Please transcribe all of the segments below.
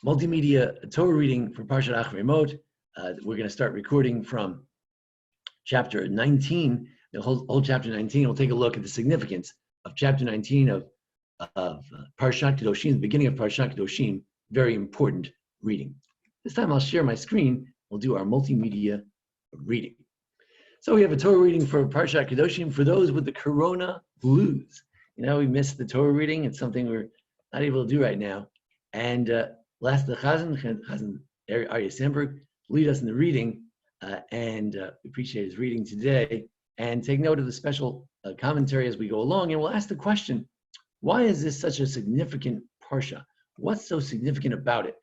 multimedia Torah reading for Parshat Acharemot. We're going to start recording from chapter 19, the whole chapter 19. We'll take a look at the significance of chapter 19 of Parshat Kedoshim, the beginning of Parshat Kedoshim. Very important reading. This time I'll share my screen. We'll do our multimedia reading. So we have a Torah reading for Parshat Kedoshim for those with the Corona blues. You know, we missed the Torah reading. It's something we're not able to do right now. And last the Chazan Aryeh Sandberg, lead us in the reading, and we appreciate his reading today. And take note of the special commentary as we go along. And we'll ask the question, why is this such a significant Parsha? What's so significant about it?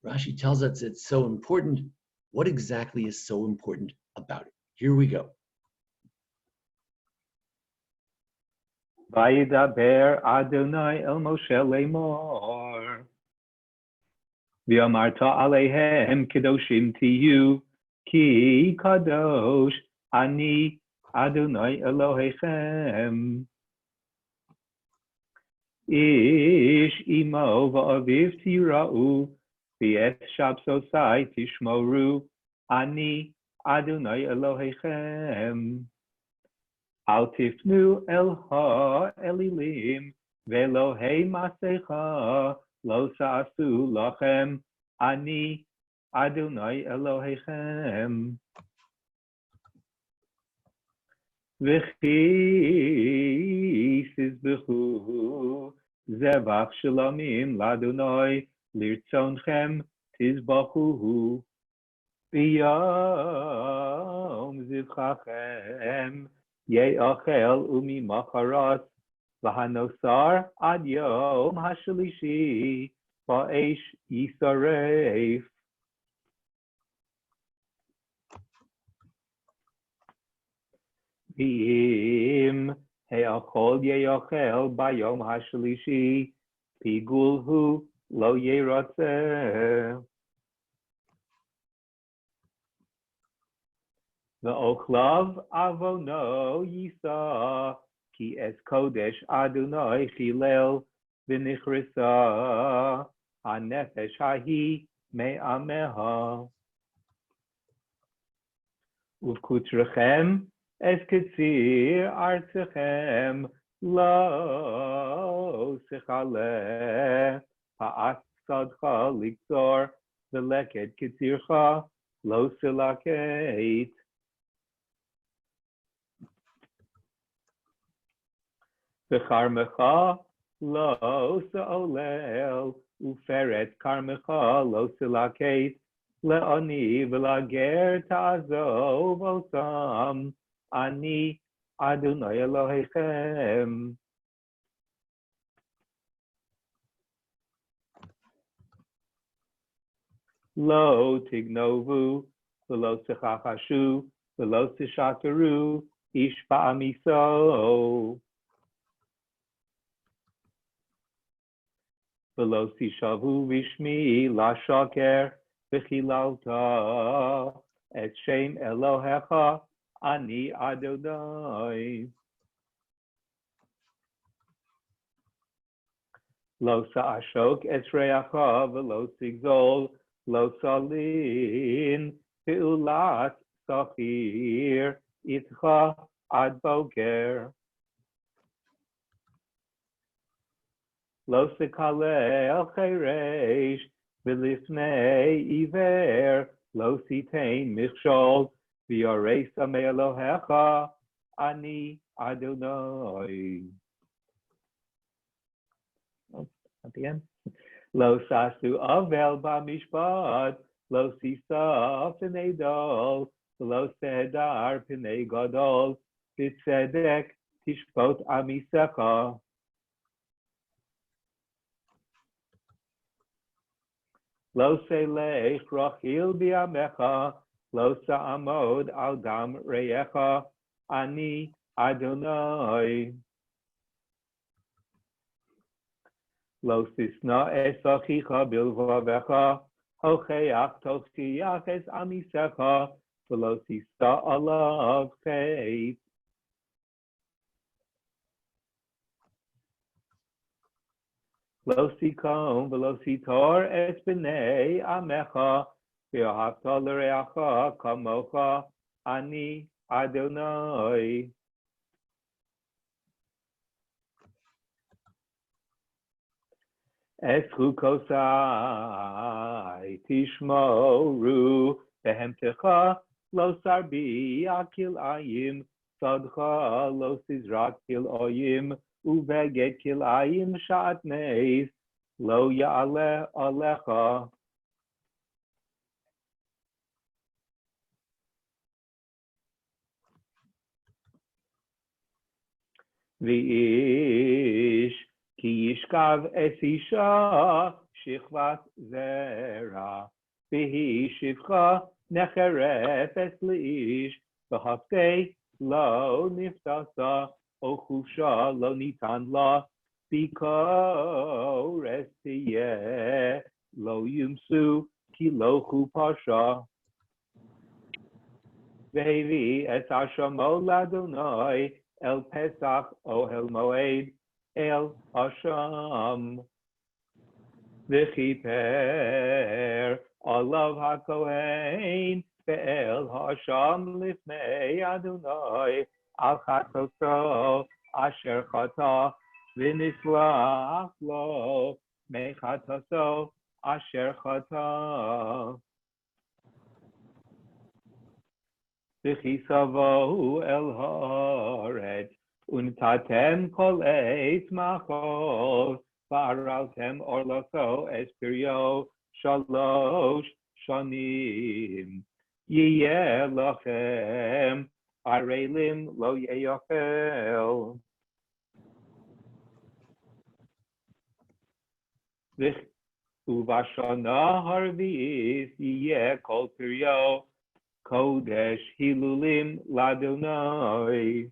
Rashi tells us it's so important. What exactly is so important about it? Here we go. Vayidaber Adonai el Moshe lemor. V'amarta aleihem kedoshim tiyu, ki kadosh ani Adonai Elohechem. Ish imo v'aviv tira'u, v'et shabsosai tishmoru, ani Adonai Elohechem. Al tifnu el ha-elilim, ve'lohei masecha, lo sa'asu lachem, ani Adonai Elohechem. V'chi tizbechu, zevach shalomim l'Adonai, lirtzonchem tizbachuhu. V'yom zivchachem, ye'achel u'mimacharat, v'hanosar ad yom hashalishi, ba'esh yisaref. V'im he'achol ye'achel b'yom hashalishi, pigulhu lo ye'ratzeh. V'ochlav avono yisa, ki es kodesh Adonai chilel, v'nichrisa hanefesh hahi me'ameha. Uv'kutrechem es ketzir artechem, lo sechaleh, ha'as sadcha likzor, v'leket ketzircha, lo silaket. V'charmecha lo se'olel, uferet karmecha lo silaket, le'oni v'lager ta'azov osam, ani Adonai Elohechem. Lo tignovu, v'lo sechachashu, v'lo seshataru, ish ba'amiso. V'lo sishavu v'shmi la'shaker, v'chilalta, et shem Elohecha, ani Adonai. Lo sa'ashok es reacha, v'lo sigzol, lo salin, v'ulat sachir, itcha ad boker. Lo sekale el cheresh, v'lifnei iver, lo sitein michshol, v'yoresa me'elohecha, ani Adonai. At the end. Lo sasu avel b'mishpat, lo sisa p'nei dol, lo sedar p'nei gadol, v'tzedek tishpot amisecha. Lo selech rachil bi'amecha, lo sa'amod al dam reyecha, ani Adonai. Lo sisna es achicha bilvavecha, hocheach tochiach es amisecha, v'lo sisa alav chet. Lo sikom v'lo sitor es b'nei amecha v'ahavta l'reacha kamocha ani Adonai. Es chukosai tishmoru behemtecha lo sarbi akil ayim sadcha lo sizrak kil oyim uveget kil ayim shatneis lo ya'ale alecha. V'ish ki yishkav es isha shichvat zera v'hi shivcha necheret es li'ish v'haftei lo niftasa o chusha lo nitan la bikores tiyeh lo yumsu ki lo chupasha v'hevi es hashamo ladonai El Pesach Ohel Moed El Hasham V'chiper Olav HaKohen Ve'el Hasham Lifnei Adonai Al Chatoso Asher Chata V'nislach Lo Mechatoso Asher Chata V'chisavo el haaretz, untatem kol eis machos, v'araltem orloso espirio shalosh shanim. Yiyeh lachem, arelim lo yeyochel. Uvashana harvis yiyeh kol pirio, Kodesh Hilulim Ladonai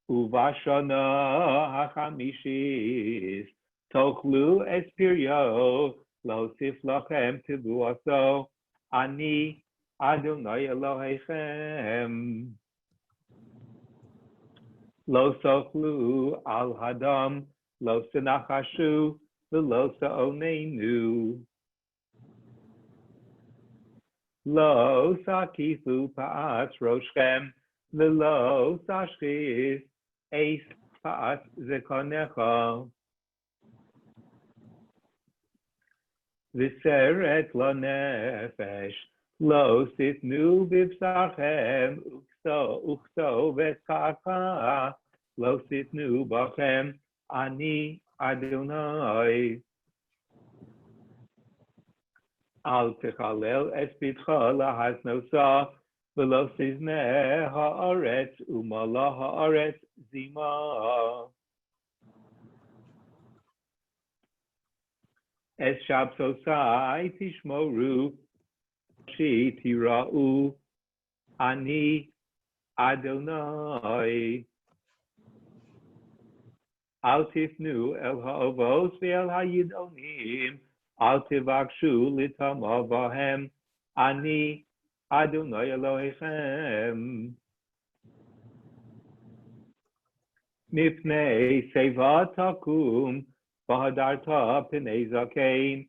Uvashana HaChamishis Tochlu Espirio Losif Lachem Tibuaso Ani Adonai Elohechem Lo Sochlu Al Hadam Lo Senachashu V'lo Sa'onenu Lo sakifu pa'at roshchem, v'lo sashchis eis pa'at zekonecha. V'seret lo nefesh, lo sitnu b'bsarchem, ukso v'tkaka, lo sitnu bachem, ani Adonai. Al techalel es pitcha lahasnosa v'lo sizne haaretz umala haaretz zima. Es shabsosai tishmoru shi tira'u ani Adonai. Al tifnu el ha'ovos ve'el hayidonim Al tivakshu litama bahem, ani Adonai Elohechem. Mipnei seva takum, vahadarta p'nei zakein,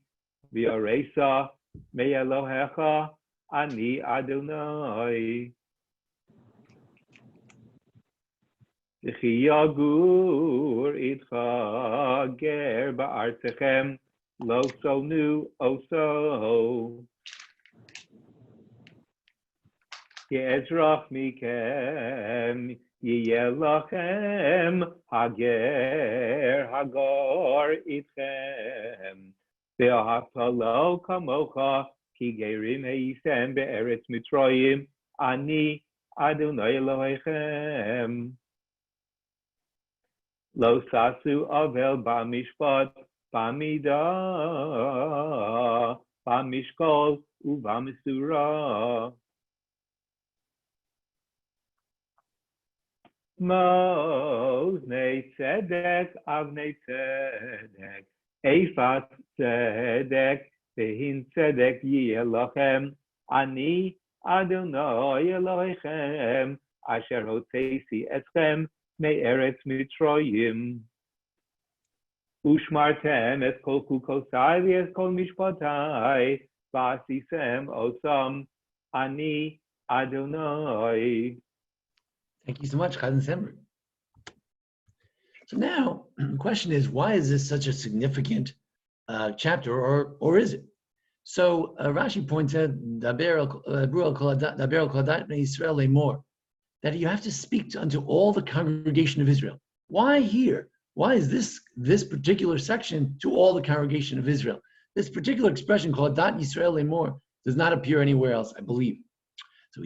v'aresa me Elohecha, ani Adonai. V'chi yagur itcha ger ba'artechem, Lo sonu oso. Ye'ezrach mikem, yiyeh lachem, hager, hagar itchem. Ve'ahavta lo kamocha, ki gerim heisem be'eretz Mitzrayim, ani Adonai Elohechem. Lo sasu avel ba'mishpat, Bamida, Bamishkol, Ubamisura. Moznei tzedek, avnei tzedek, Eifat tzedek, Vehin tzedek yeh lachem, Ani Adonai Elohechem, Asher hoteisi eschem, Me'eretz Mitzrayim. Ushmartem es kol chukosai v'es kol mishpatai v'asisem osam ani Adonai. Thank you so much, Chazan Sember. So now the question is, why is this such a significant chapter, or is it? So Rashi points out that you have to speak unto all the congregation of Israel. Why here? Why is this particular section to all the congregation of Israel? This particular expression called Dat Yisrael Lemor does not appear anywhere else, I believe. So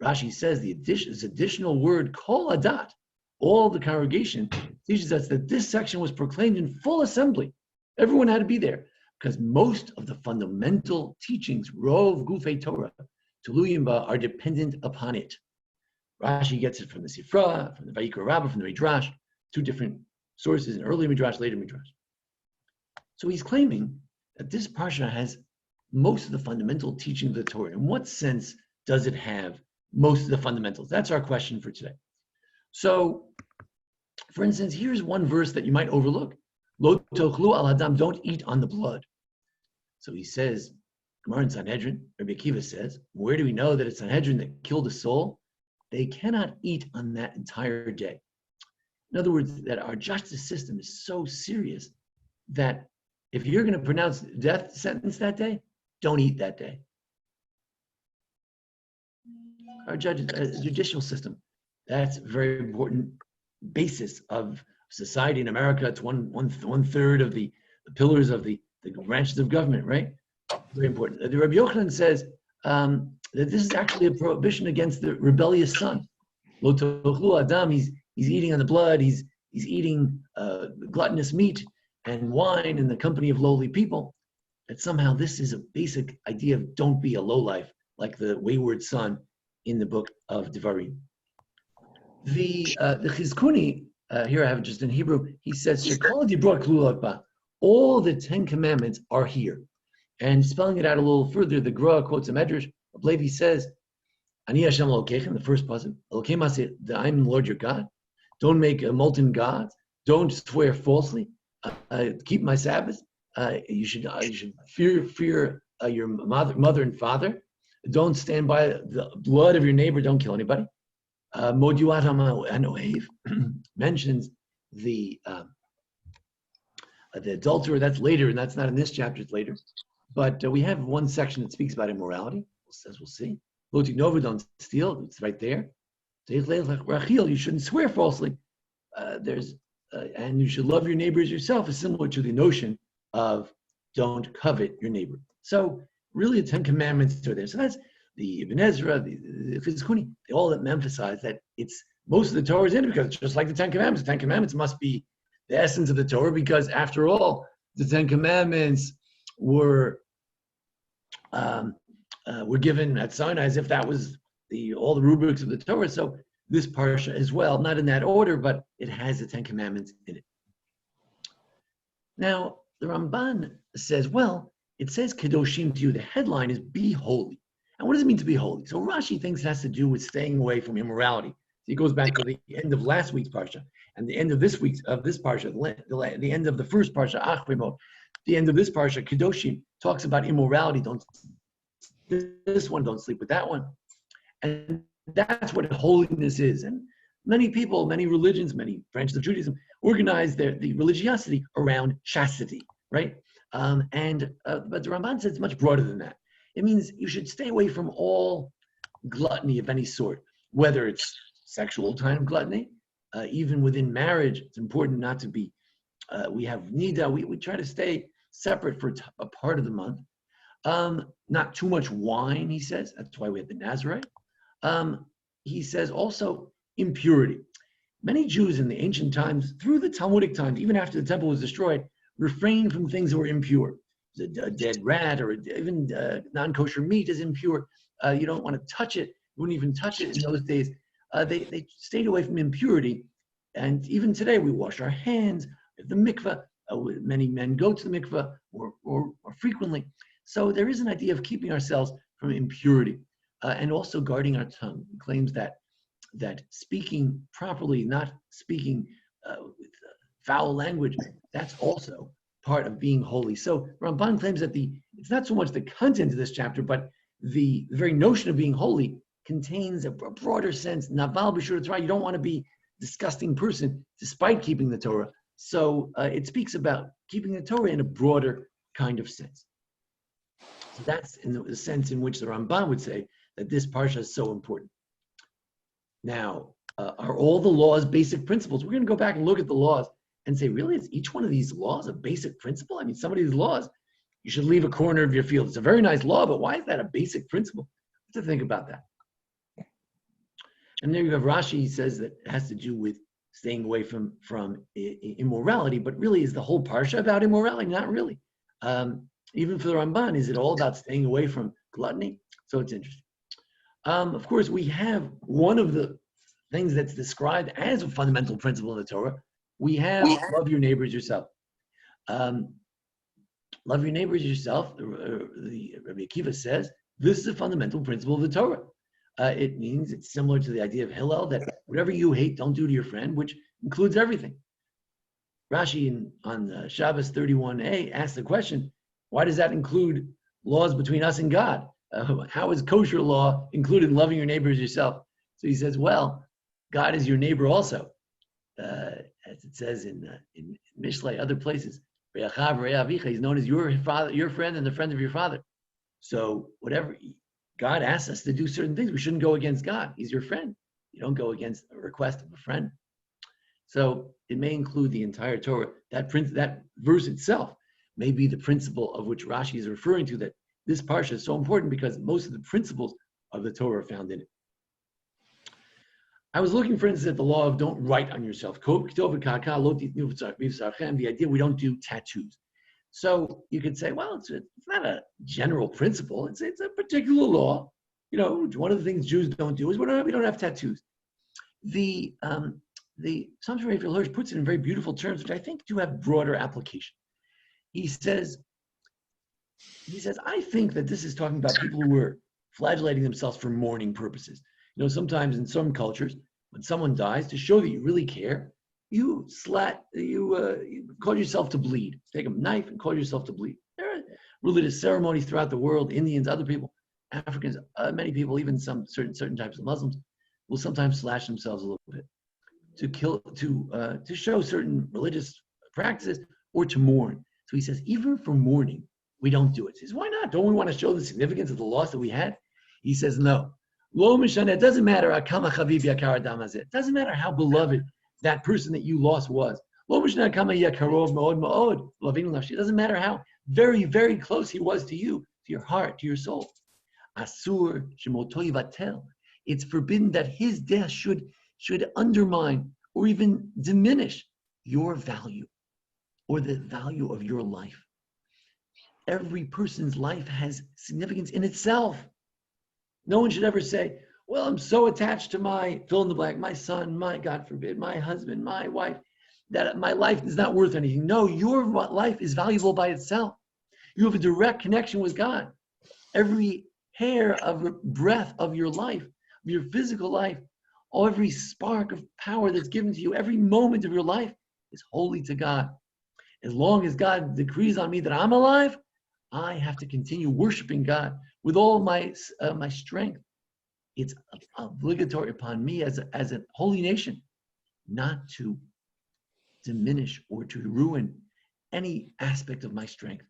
Rashi says this additional word Kol Adat, all the congregation, teaches us that this section was proclaimed in full assembly. Everyone had to be there because most of the fundamental teachings, Rov Gufei Torah, Tuluyim Ba, are dependent upon it. Rashi gets it from the Sifra, from the Vayikra Rabbah, from the Midrash, two different sources, an early Midrash, later Midrash. So he's claiming that this parsha has most of the fundamental teaching of the Torah. In what sense does it have most of the fundamentals? That's our question for today. So, for instance, here's one verse that you might overlook. Lo tochlu al hadam, don't eat on the blood. So he says, Gemara in Sanhedrin, Rabbi Akiva says, where do we know that it's Sanhedrin that killed a soul? They cannot eat on that entire day. In other words, that our justice system is so serious that if you're going to pronounce death sentence that day, don't eat that day. Our judicial system, that's a very important basis of society in America. It's one third of the pillars of the branches of government, right? Very important. The Rabbi Yochanan says that this is actually a prohibition against the rebellious son. Lo tochlu adam, he's eating on the blood, he's eating gluttonous meat and wine in the company of lowly people. That somehow this is a basic idea of don't be a lowlife, like the wayward son in the book of Devarim. The Chizkuni, here I have it just in Hebrew, he says, all the 10 commandments are here. And spelling it out a little further, the Gra quotes a Medrash. Levi says, Ani Hashem Elokechem, the first pasuk, Elokeim Aseh, I'm the Lord your God. Don't make molten gods. Don't swear falsely. Keep my Sabbath. You should fear your mother and father. Don't stand by the blood of your neighbor. Don't kill anybody. Moduat Anohev mentions the adulterer. That's later, and that's not in this chapter. It's later. But we have one section that speaks about immorality. As we'll see. Lo tignova, don't steal. It's right there. You shouldn't swear falsely. And you should love your neighbor as yourself, is similar to the notion of don't covet your neighbor. So really the 10 commandments are there. So that's the Ibn Ezra, the Chizkuni, they all emphasize that it's most of the Torah is in it because it's just like the 10 Commandments. The 10 Commandments must be the essence of the Torah because after all, the 10 Commandments were given at Sinai as if that was all the rubrics of the Torah. So this parsha as well, not in that order, but it has the 10 Commandments in it. Now, the Ramban says, well, it says Kedoshim to you. The headline is be holy. And what does it mean to be holy? So Rashi thinks it has to do with staying away from immorality. So he goes back to the end of last week's parsha and the end of this parsha, the end of the first parsha, Achrimot. The end of this parsha, Kedoshim, talks about immorality. Don't this one, don't sleep with that one. And that's what holiness is. And many people, many religions, many branches of Judaism organize the religiosity around chastity, right? But the Ramban says it's much broader than that. It means you should stay away from all gluttony of any sort, whether it's sexual kind of gluttony, even within marriage. It's important not to be, we have nida, we try to stay separate for a part of the month. Not too much wine, he says. That's why we have the Nazarite. He says also impurity. Many Jews in the ancient times, through the Talmudic times, even after the temple was destroyed, refrained from things that were impure. A dead rat or even non-kosher meat is impure. You don't want to touch it. You wouldn't even touch it in those days. They stayed away from impurity. And even today, we wash our hands. The mikveh, many men go to the mikveh more frequently. So there is an idea of keeping ourselves from impurity and also guarding our tongue. He claims that speaking properly, not speaking with foul language, that's also part of being holy. So Ramban claims that it's not so much the content of this chapter, but the very notion of being holy contains a broader sense. Naval b'shur Torah, you don't want to be a disgusting person despite keeping the Torah. So it speaks about keeping the Torah in a broader kind of sense. So that's in the sense in which the Ramban would say that this parsha is so important. Now, are all the laws basic principles? We're going to go back and look at the laws and say, really, is each one of these laws a basic principle? I mean, some of these laws, you should leave a corner of your field. It's a very nice law, but why is that a basic principle? Have to think about that. And there you have Rashi. He says that it has to do with staying away from immorality, but really is the whole parsha about immorality? Not really. Even for the Ramban, is it all about staying away from gluttony? So it's interesting. Of course, we have one of the things that's described as a fundamental principle in the Torah. We have love your neighbors yourself. Love your neighbors yourself. The Rabbi Akiva says this is a fundamental principle of the Torah. It means it's similar to the idea of Hillel, that whatever you hate, don't do to your friend, which includes everything. Rashi on Shabbos 31a asks the question, why does that include laws between us and God? How is kosher law included in loving your neighbors yourself? So he says, well, God is your neighbor also. As it says in Mishlei, other places, he's known as your father, your friend, and the friend of your father. So whatever God asks us to do certain things, we shouldn't go against God. He's your friend. You don't go against a request of a friend. So it may include the entire Torah. That verse itself may be the principle of which Rashi is referring to, that this parsha is so important because most of the principles of the Torah are found in it. I was looking, for instance, at the law of don't write on yourself. The idea we don't do tattoos. So you could say, well, it's not a general principle. It's a particular law. You know, one of the things Jews don't do is we don't have tattoos. The Psalms Rabbi Hirsch puts it in very beautiful terms, which I think do have broader application. He says, I think that this is talking about people who are flagellating themselves for mourning purposes. You know, sometimes in some cultures, when someone dies, to show that you really care, you cause yourself to bleed. Take a knife and cause yourself to bleed. There are religious ceremonies throughout the world. Indians, other people, Africans, many people, even some certain types of Muslims, will sometimes slash themselves a little bit to show certain religious practices or to mourn. So he says, even for mourning, we don't do it. He says, why not? Don't we want to show the significance of the loss that we had? He says, no. It doesn't matter. It doesn't matter how beloved that person that you lost was. It doesn't matter how very, very close he was to you, to your heart, to your soul. It's forbidden that his death should undermine or even diminish your value or the value of your life. Every person's life has significance in itself. No one should ever say, well, I'm so attached to my fill in the blank, my son, my, God forbid, my husband, my wife, that my life is not worth anything. No, your life is valuable by itself. You have a direct connection with God. Every hair of breath of your life, of your physical life, every spark of power that's given to you, every moment of your life is holy to God. As long as God decrees on me that I'm alive, I have to continue worshiping God with all my strength. It's obligatory upon me as a holy nation not to diminish or to ruin any aspect of my strength.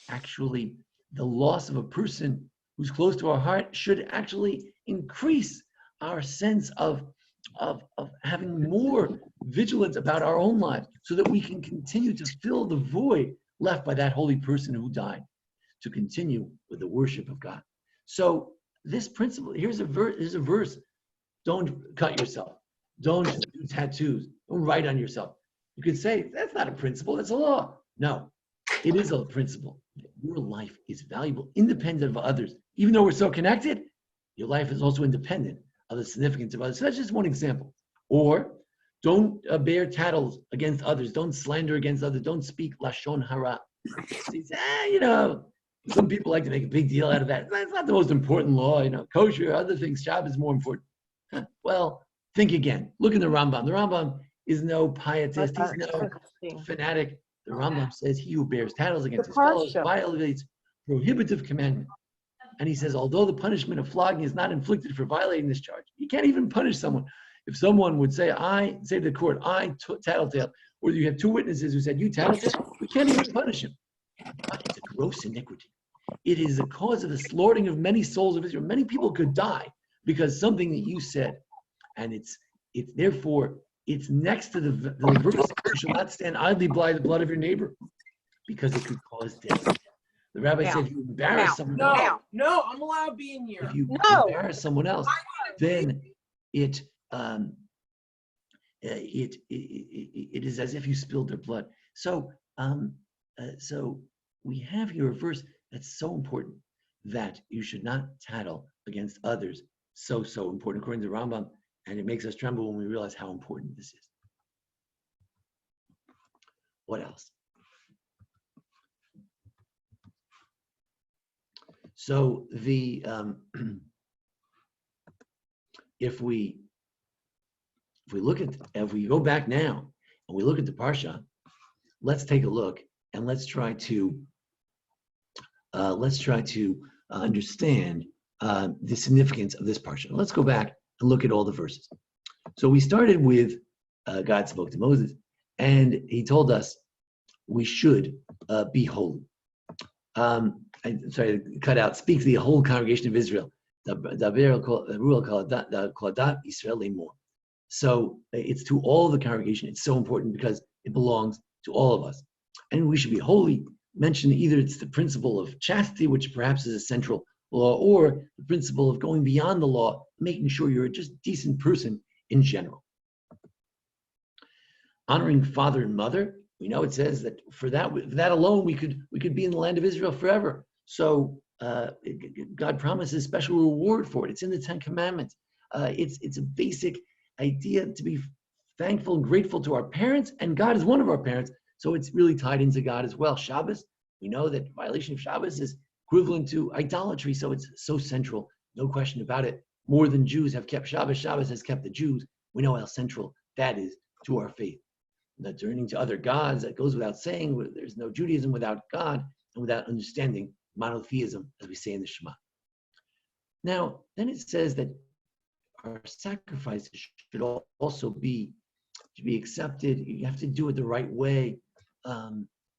Actually, the loss of a person who's close to our heart should actually increase our sense of having more vigilance about our own lives so that we can continue to fill the void left by that holy person who died, to continue with the worship of God. So this principle, here's a verse. Don't cut yourself. Don't do tattoos. Don't write on yourself. You could say, that's not a principle, that's a law. No, it is a principle. Your life is valuable, independent of others. Even though we're so connected, your life is also independent of the significance of others. So that's just one example. Or don't bear tattles against others. Don't slander against others. Don't speak lashon hara. So you say, some people like to make a big deal out of that. That's not the most important law. Kosher, other things, Shabbos is more important. Well, think again. Look in the Rambam. The Rambam is no pietist, he's no fanatic. The Rambam says he who bears tattles against his fellows violates prohibitive commandment. And he says, although the punishment of flogging is not inflicted for violating this charge, you can't even punish someone. If someone would say, say to the court, I tattletale, or you have two witnesses who said, you tattletale, we can't even punish him. But it's a gross iniquity. It is the cause of the slaughtering of many souls of Israel. Many people could die because something that you said. And it's therefore, it's next to the verse, you shall not stand idly by the blood of your neighbor, because it could cause death. The rabbi said, if you embarrass someone else. No, I'm allowed being here. If you embarrass someone else, then it is as if you spilled their blood. So we have here a verse that's so important that you should not tattle against others. So important, according to Rambam, and it makes us tremble when we realize how important this is. What else? So if we go back now and we look at the parsha, let's take a look and let's try to understand the significance of this parsha. Let's go back and look at all the verses. So we started with God spoke to Moses, and he told us we should be holy. I'm sorry, cut out. Speak to the whole congregation of Israel. So it's to all the congregation. It's so important because it belongs to all of us. And we should be holy. Mention either it's the principle of chastity, which perhaps is a central law, or the principle of going beyond the law, making sure you're a just decent person in general. Honoring father and mother. We know it says that for that alone, we could be in the land of Israel forever. So God promises special reward for it. It's in the Ten Commandments. It's a basic idea to be thankful and grateful to our parents, and God is one of our parents, so it's really tied into God as well. Shabbos, we know that violation of Shabbos is equivalent to idolatry, so it's so central, no question about it. More than Jews have kept Shabbos, Shabbos has kept the Jews. We know how central that is to our faith. Not turning to other gods, that goes without saying. There's no Judaism without God and without understanding monotheism, as we say in the Shema. Now, then it says that our sacrifices should also be accepted. You have to do it the right way.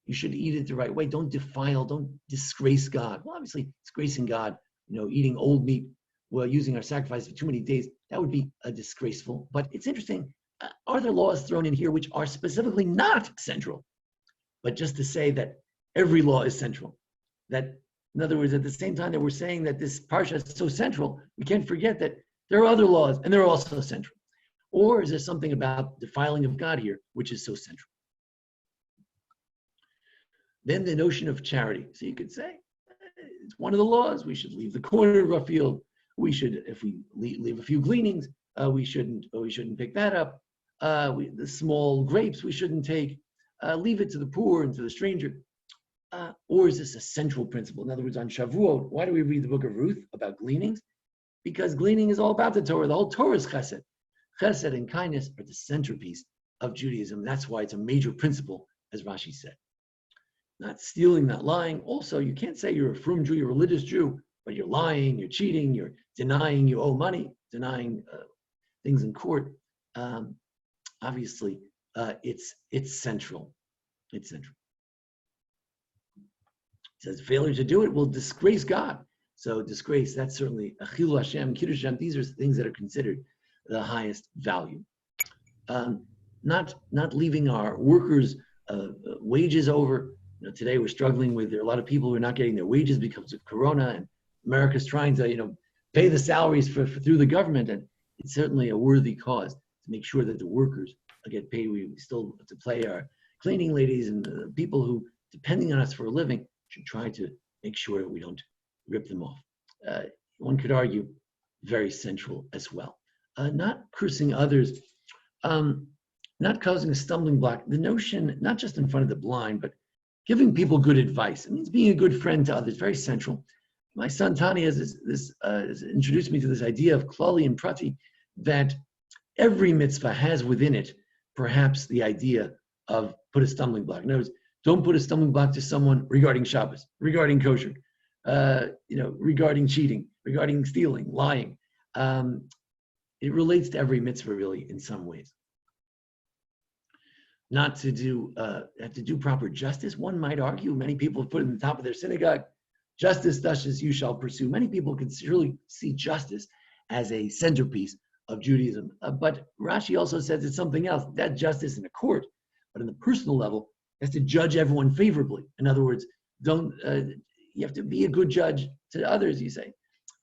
You should eat it the right way. Don't defile, don't disgrace God. Well, obviously, disgracing God, eating old meat while using our sacrifice for too many days, that would be disgraceful. But it's interesting. Are there laws thrown in here which are specifically not central? But just to say that every law is central. That, in other words, at the same time that we're saying that this parsha is so central, we can't forget that there are other laws and they're also central. Or is there something about defiling of God here which is so central? Then the notion of charity. So you could say, it's one of the laws. We should leave the corner of our field. We should, if we leave a few gleanings, we shouldn't pick that up. The small grapes we shouldn't take. Leave it to the poor and to the stranger. Or is this a central principle? In other words, on Shavuot, why do we read the book of Ruth about gleanings? Because gleaning is all about the Torah. The whole Torah is chesed. Chesed and kindness are the centerpiece of Judaism. That's why it's a major principle, as Rashi said. Not stealing, not lying. Also, you can't say you're a frum Jew, you're a religious Jew, but you're lying, you're cheating, you're denying you owe money, denying things in court. Obviously, it's central. It's central. It says failure to do it will disgrace God. So disgrace, that's certainly a chilul Hashem, kiddush Hashem. These are things that are considered the highest value. Not leaving our workers' wages over. Today we're struggling with, there are a lot of people who are not getting their wages because of Corona, and America's trying to pay the salaries through the government, and it's certainly a worthy cause to make sure that the workers get paid. We still have to play our cleaning ladies and people who, depending on us for a living, should try to make sure that we don't rip them off. One could argue very central as well. Not cursing others, not causing a stumbling block. The notion, not just in front of the blind, but giving people good advice. It means being a good friend to others, very central. My son Tani has introduced me to this idea of klali and prati, that every mitzvah has within it perhaps the idea of put a stumbling block. In other words, don't put a stumbling block to someone regarding Shabbos, regarding kosher, regarding cheating, regarding stealing, lying. It relates to every mitzvah really in some ways. Not to do have to do proper justice. One might argue, many people put it in the top of their synagogue, justice you shall pursue. Many people can surely see justice as a centerpiece of Judaism. But Rashi also says it's something else. That justice in a court, but on the personal level, has to judge everyone favorably. In other words, don't you have to be a good judge to others. You say,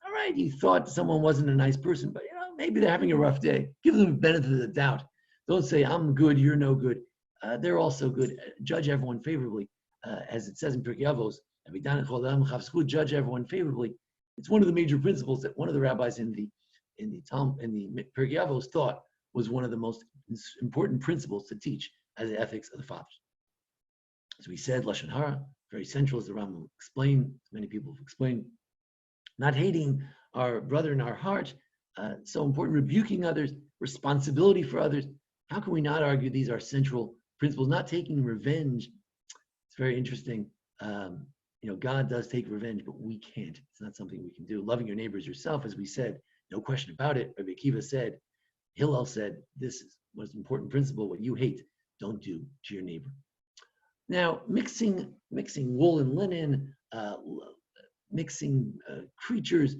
all right, you thought someone wasn't a nice person, but maybe they're having a rough day. Give them the benefit of the doubt. Don't say I'm good, you're no good. They're also good. Judge everyone favorably, as it says in Pirkei Avos. Judge everyone favorably. It's one of the major principles that one of the rabbis in the Pirkei Avos thought was one of the most important principles to teach as the ethics of the fathers. As we said, Lashon Hara, very central, as the Rambam explained. Many people have explained. Not hating our brother in our heart, so important. Rebuking others, responsibility for others. How can we not argue these are central principles? Not taking revenge. It's very interesting. God does take revenge, but we can't. It's not something we can do. Loving your neighbors yourself, as we said, no question about it. Rabbi Akiva said, Hillel said, this is the most important principle. What you hate, don't do to your neighbor. Now, mixing wool and linen, mixing creatures,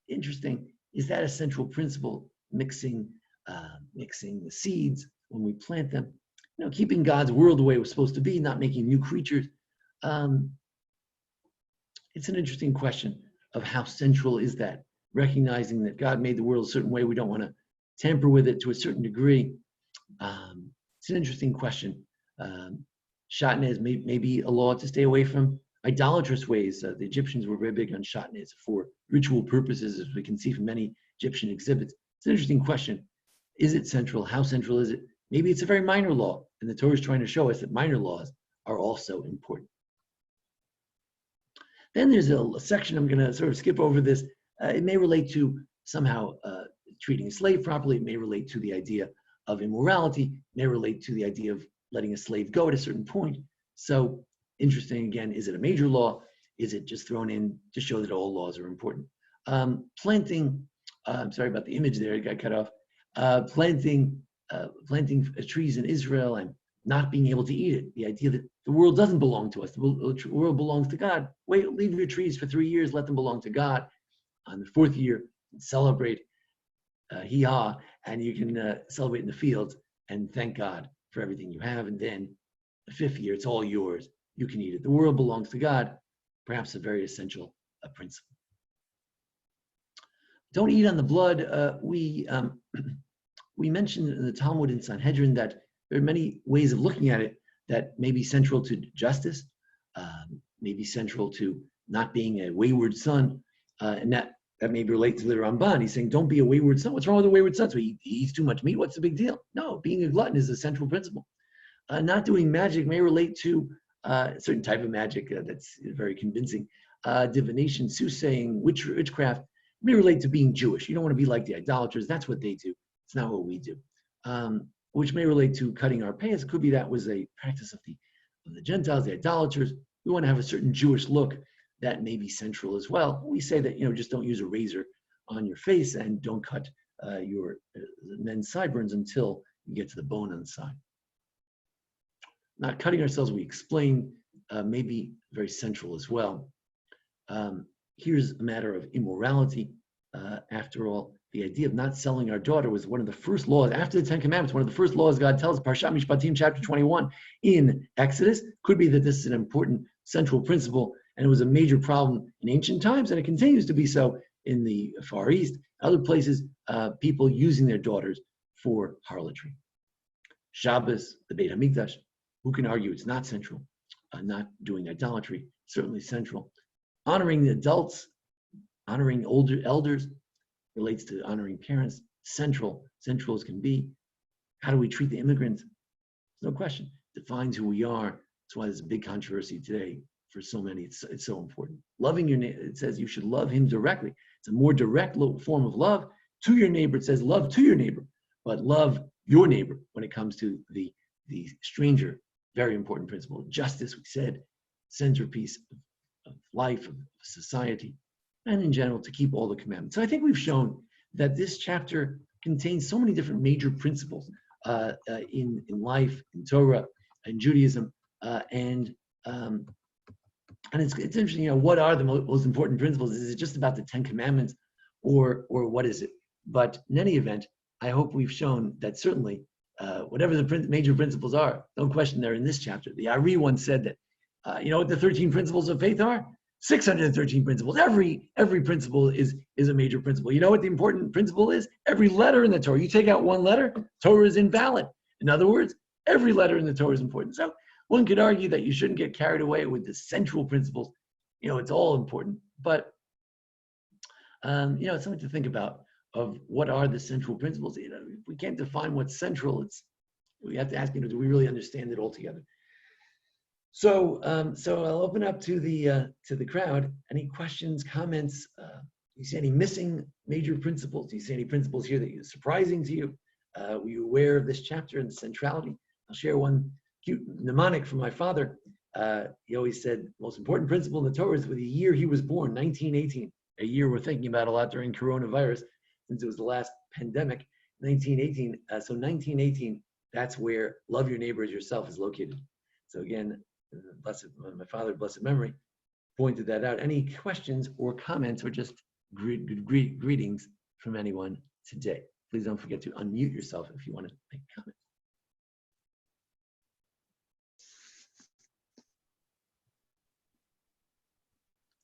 interesting. Is that a central principle? Mixing the seeds when we plant them, keeping God's world the way it was supposed to be, not making new creatures. It's an interesting question of how central is that, recognizing that God made the world a certain way. We don't want to tamper with it to a certain degree. It's an interesting question. Shatnez may be a law to stay away from idolatrous ways. The Egyptians were very big on shatnez for ritual purposes, as we can see from many Egyptian exhibits. It's an interesting question. Is it central? How central is it? Maybe it's a very minor law, and the Torah is trying to show us that minor laws are also important. Then there's a section, I'm going to sort of skip over this. It may relate to somehow treating a slave properly. It may relate to the idea of immorality. It may relate to the idea of letting a slave go at a certain point. So interesting, again, is it a major law? Is it just thrown in to show that all laws are important? Planting, I'm sorry about the image there, it got cut off. Planting trees in Israel and not being able to eat it. The idea that the world doesn't belong to us. The world belongs to God. Wait, leave your trees for 3 years, let them belong to God. On the 4th year, celebrate, and you can celebrate in the fields and thank God for everything you have. And then the 5th year, it's all yours. You can eat it. The world belongs to God. Perhaps a very essential principle. Don't eat on the blood. We mentioned in the Talmud in Sanhedrin that there are many ways of looking at it that may be central to justice, may be central to not being a wayward son, and that may relate to the Ramban. He's saying, don't be a wayward son. What's wrong with a wayward son? So he eats too much meat. What's the big deal? No, being a glutton is a central principle. Not doing magic may relate to a certain type of magic that's very convincing. Divination, soothsaying, witchcraft may relate to being Jewish. You don't want to be like the idolaters. That's what they do. It's not what we do. Which may relate to cutting our pants. It could be that was a practice of the Gentiles, the idolaters. We want to have a certain Jewish look that may be central as well. We say that, just don't use a razor on your face and don't cut your men's sideburns until you get to the bone on the side. Not cutting ourselves, we explain, may be very central as well. Here's a matter of immorality. After all, the idea of not selling our daughter was one of the first laws, after the Ten Commandments, one of the first laws God tells us, Parshat Mishpatim, chapter 21, in Exodus. Could be that this is an important central principle, and it was a major problem in ancient times, and it continues to be so in the Far East, other places, people using their daughters for harlotry. Shabbos, the Beit HaMikdash, who can argue it's not central? Not doing idolatry, certainly central. Honoring the adults, honoring older elders, relates to honoring parents, central as can be. How do we treat the immigrants? No question. Defines who we are. That's why there's a big controversy today for so many. It's so important. Loving your neighbor, it says you should love him directly. It's a more direct form of love. To your neighbor, it says love to your neighbor. But love your neighbor when it comes to the stranger. Very important principle. Justice, we said, centerpiece of life, of society, and in general, to keep all the commandments. So I think we've shown that this chapter contains so many different major principles in life, in Torah, in Judaism, and it's interesting. What are the most important principles? Is it just about the Ten Commandments, or what is it? But in any event, I hope we've shown that certainly, whatever the major principles are, no question they're in this chapter. The Ari once said that, what the 13 principles of faith are? 613 principles. Every principle is a major principle. You know what the important principle is? Every letter in the Torah. You take out one letter, Torah is invalid. In other words, every letter in the Torah is important. So one could argue that you shouldn't get carried away with the central principles. It's all important. But, it's something to think about of what are the central principles. If we can't define what's central, we have to ask, do we really understand it altogether? So I'll open up to the crowd. Any questions, comments? Do you see any missing major principles? Do you see any principles here that are surprising to you? Were you aware of this chapter and the centrality? I'll share one cute mnemonic from my father. He always said, the most important principle in the Torah is with the year he was born, 1918, a year we're thinking about a lot during coronavirus, since it was the last pandemic, 1918. So 1918, that's where love your neighbor as yourself is located. So again, my father, blessed memory, pointed that out. Any questions or comments or just greetings from anyone today? Please don't forget to unmute yourself if you want to make a comment.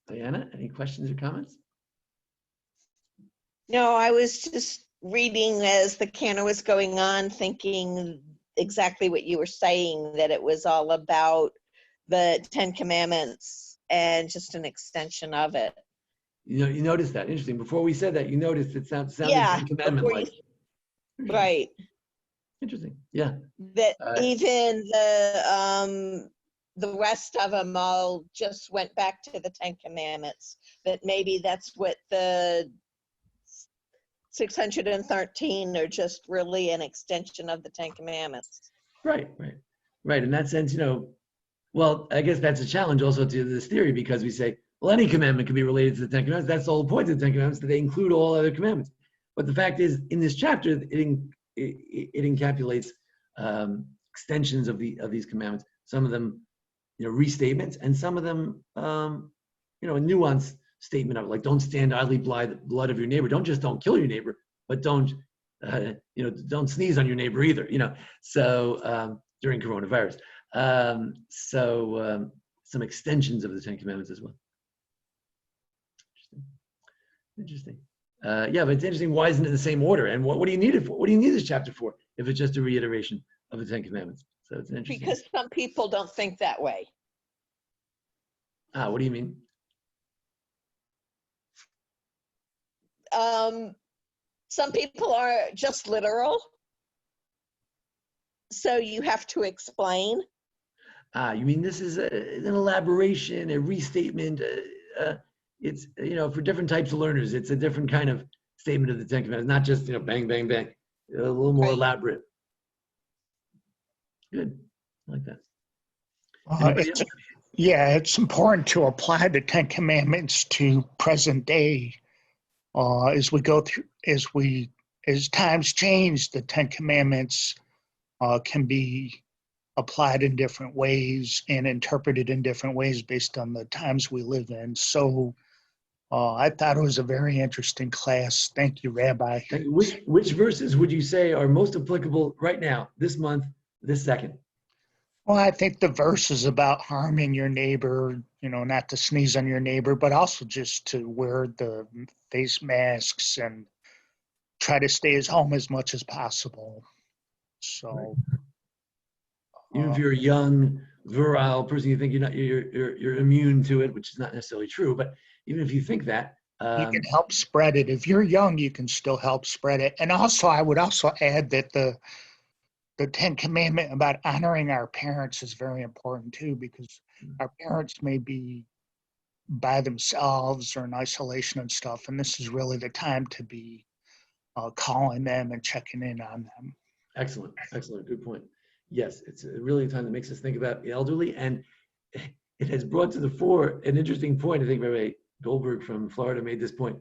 Diana, any questions or comments? No, I was just reading as the canon was going on, thinking exactly what you were saying, that it was all about the 10 Commandments and just an extension of it. You noticed that. Interesting. Before we said that, you noticed it sounded Yeah, 10 Commandment-like. Right. Interesting. Yeah. That even the rest of them all just went back to the 10 Commandments. That maybe that's what the 613 are, just really an extension of the 10 Commandments. Right. In that sense, well, I guess that's a challenge also to this theory, because we say, well, any commandment can be related to the 10 Commandments. That's the whole point of the 10 Commandments, that they include all other commandments. But the fact is, in this chapter, it encapsulates extensions of these commandments. Some of them, restatements, and some of them, a nuanced statement of, like, don't stand idly by the blood of your neighbor. Don't kill your neighbor, but don't sneeze on your neighbor either. So during coronavirus, some extensions of the 10 Commandments as well. Interesting. Yeah, but it's interesting. Why isn't it the same order? And what do you need it for? What do you need this chapter for if it's just a reiteration of the 10 Commandments? So it's interesting. Because some people don't think that way. What do you mean? Some people are just literal. So you have to explain. You mean this is an elaboration, a restatement? It's, for different types of learners, it's a different kind of statement of the 10 Commandments, not just, bang, bang, bang. A little more elaborate. Good. I like that. It's important to apply the 10 Commandments to present day. As we go through, as times change, the 10 Commandments can be applied in different ways and interpreted in different ways based on the times we live in. So I thought it was a very interesting class. Thank you, Rabbi. Which verses would you say are most applicable right now, this month, this second? Well, I think the verse is about harming your neighbor, not to sneeze on your neighbor, but also just to wear the face masks and try to stay at home as much as possible. So, even if you're a young, virile person, you think you're immune to it, which is not necessarily true. But even if you think that, you can help spread it. If you're young, you can still help spread it. And also, I would also add that the 10 Commandment about honoring our parents is very important too, because our parents may be by themselves or in isolation and stuff, and this is really the time to be calling them and checking in on them. Excellent, excellent, good point. Yes, it's really a time that makes us think about the elderly, and it has brought to the fore an interesting point. I think Rabbi Goldberg from Florida made this point.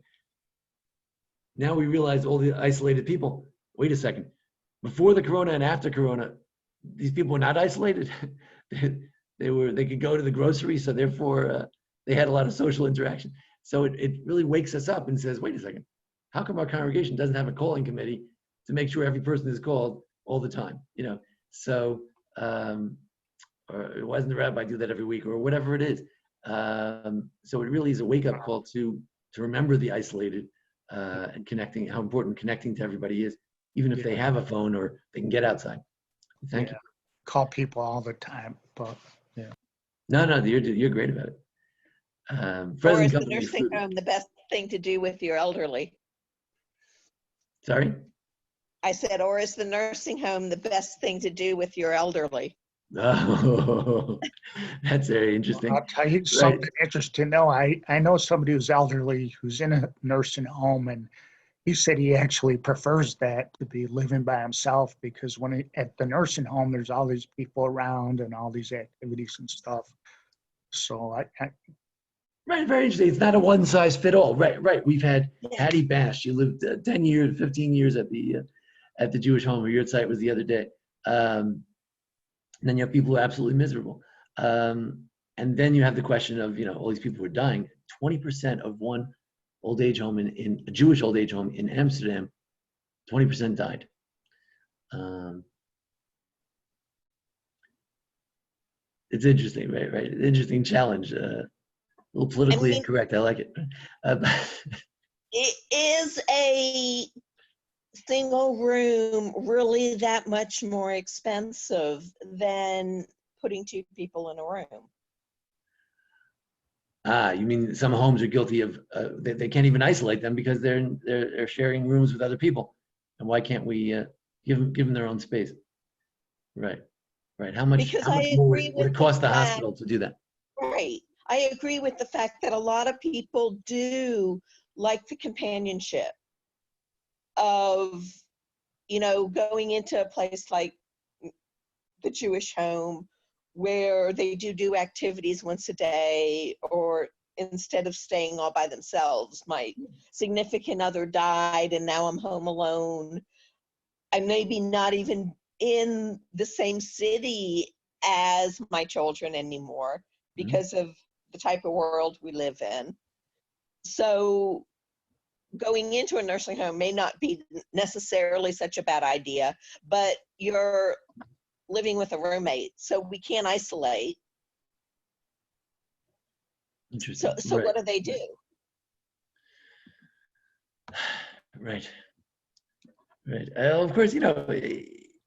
Now we realize all the isolated people. Wait a second. Before the corona and after corona, these people were not isolated. They could go to the grocery, so therefore they had a lot of social interaction. So it really wakes us up and says, wait a second, how come our congregation doesn't have a calling committee to make sure every person is called all the time? So or why doesn't the rabbi do that every week, or whatever it is? So it really is a wake-up call to remember the isolated and connecting, how important connecting to everybody is, even if they have a phone or they can get outside. Thank you. Call people all the time, but yeah. No, you're great about it. Or is the nursing home the best thing to do with your elderly? Sorry? I said, or is the nursing home the best thing to do with your elderly? Oh, that's very interesting. I'll tell you something interesting. No, I know somebody who's elderly who's in a nursing home, and he said he actually prefers that to be living by himself, because at the nursing home, there's all these people around and all these activities and stuff. So Right, very interesting. It's not a one size fit all. Right. We've had Hattie Bash. She lived 10 years, 15 years at the Jewish home where your site was the other day. And then you have people who are absolutely miserable. And then you have the question of, all these people who are dying. 20% of one old age home in a Jewish old age home in Amsterdam, 20% died. It's interesting, right? Interesting challenge. A little politically incorrect. I like it. It is a single room really that much more expensive than putting two people in a room? You mean some homes are guilty of they can't even isolate them because they're sharing rooms with other people, and why can't we give them their own space? Right. How much more would it cost the hospital to do that? Right. I agree with the fact that a lot of people do like the companionship of, going into a place like the Jewish home where they do activities once a day, or instead of staying all by themselves. My significant other died and now I'm home alone. I may be not even in the same city as my children anymore because of the type of world we live in. So going into a nursing home may not be necessarily such a bad idea, but you're living with a roommate, so we can't isolate. Interesting. So what do they do? Right. Of course,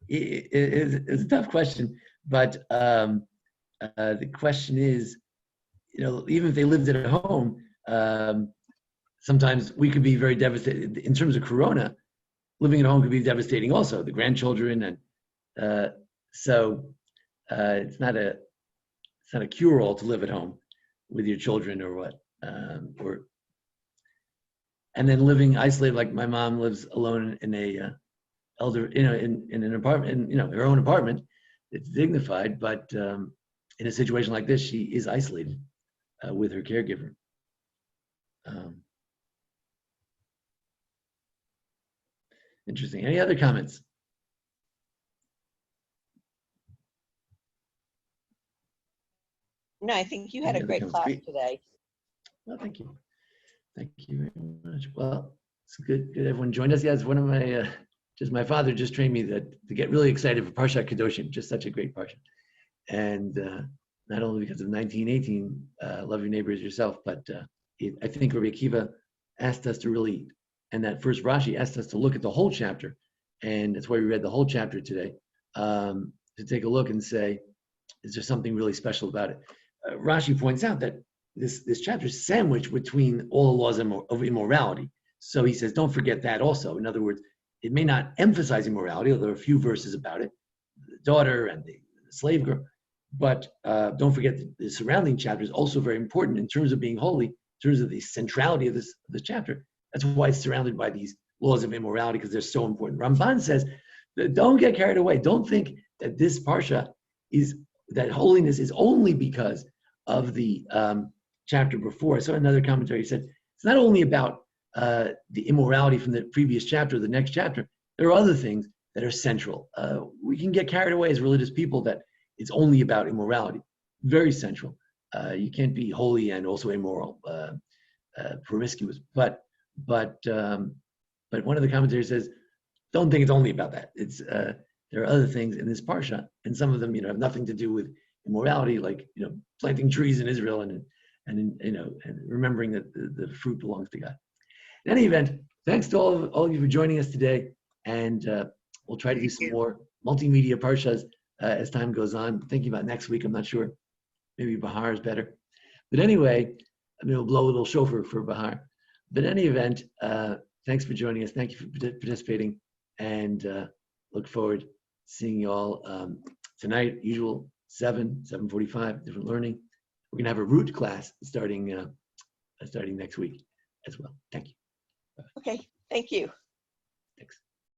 it's a tough question, but the question is, even if they lived at home, sometimes we could be very devastated. In terms of Corona, living at home could be devastating also, the grandchildren, and so it's not a cure-all to live at home with your children or what, and then living isolated, like my mom lives alone in a in an apartment, her own apartment. It's dignified, but in a situation like this, she is isolated with her caregiver. Interesting. Any other comments? No, I think you had a great class today. Well, thank you. Thank you very much. Well, it's good everyone joined us. Yeah, it's one of my, my father just trained me to get really excited for Parshat Kedoshim, just such a great Parsha. And not only because of 1918, love your neighbor as yourself, but I think Rabbi Akiva asked us to really, and that first Rashi asked us to look at the whole chapter. And that's why we read the whole chapter today, to take a look and say, is there something really special about it? Rashi points out that this chapter is sandwiched between all the laws of immorality. So he says, don't forget that also. In other words, it may not emphasize immorality, although there are a few verses about it, the daughter and the slave girl, but don't forget the surrounding chapter is also very important in terms of being holy, in terms of the centrality of this chapter. That's why it's surrounded by these laws of immorality, because they're so important. Ramban says don't get carried away. Don't think that this parsha that holiness is only because of the chapter before. I saw another commentary said it's not only about the immorality from the previous chapter, the next chapter. There are other things that are central. We can get carried away as religious people that it's only about immorality. Very central. You can't be holy and also immoral, promiscuous. But one of the commentators says, don't think it's only about that. It's there are other things in this parsha, and some of them, have nothing to do with immorality, like planting trees in Israel and remembering that the fruit belongs to God. In any event, thanks to all of you for joining us today, and we'll try to do some more multimedia parshas as time goes on. Thinking about next week, I'm not sure. Maybe Bahar is better. But anyway, we'll blow a little shofar for Bahar. But in any event, thanks for joining us. Thank you for participating, and look forward to seeing you all tonight. Usual 7:45, different learning. We're gonna have a root class starting next week as well. Thank you. Okay, thank you. Thanks.